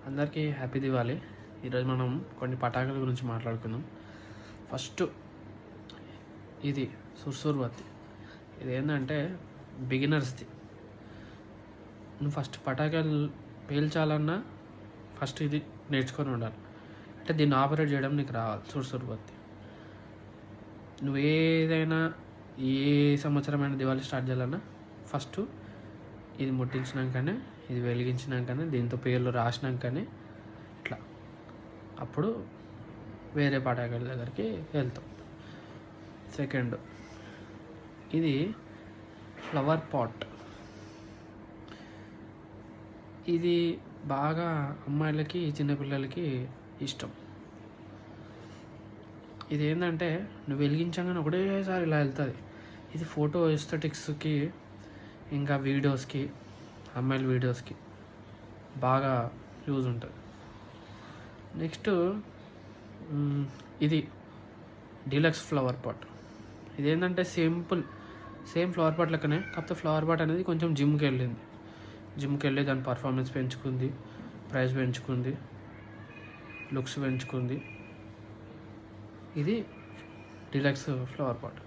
అందరికీ హ్యాపీ దివాళీ. ఈరోజు మనం కొన్ని పటాకుల గురించి మాట్లాడుకుందాం. ఫస్ట్ ఇది సుర్సూర్ బత్తి. ఇది ఏంటంటే బిగినర్స్ది. నువ్వు ఫస్ట్ పటాకులు పేల్చాలన్నా ఫస్ట్ ఇది నేర్చుకొని ఉండాలి. అంటే దీన్ని ఆపరేట్ చేయడం నీకు రావాలి. సుర్సూర్ బత్తి నువ్వు ఏదైనా ఏ సంవత్సరమైన దివాళీ స్టార్ట్ చేయాలన్నా ఫస్ట్ ఇది ముట్టించినాకనే, ఇది వెలిగించినాకనే, దీంతో పేర్లు రాసినాకనే ఇట్లా అప్పుడు వేరే పటాకుల దగ్గరికి వెళ్తాం. సెకండ్ ఇది ఫ్లవర్ పాట్. ఇది బాగా అమ్మాయిలకి చిన్నపిల్లలకి ఇష్టం. ఇది ఏంటంటే నువ్వు వెలిగించగానే ఒకటేసారి ఇలా వెళ్తుంది. ఇది ఫోటో ఎస్థెటిక్స్కి ఇంకా వీడియోస్కి, అమ్మాయిల వీడియోస్కి బాగా యూజ్ ఉంటుంది. నెక్స్ట్ ఇది డీలక్స్ ఫ్లవర్ పాట్. ఇదేంటంటే సేమ్ ఫ్లవర్ పాట్ లెక్కనే, కాకపోతే ఫ్లవర్ పాట్ అనేది కొంచెం జిమ్కి వెళ్ళి దాని పర్ఫార్మెన్స్ పెంచుకుంది, ప్రైస్ పెంచుకుంది, లుక్స్ పెంచుకుంది. ఇది డీలక్స్ ఫ్లవర్ పాట్.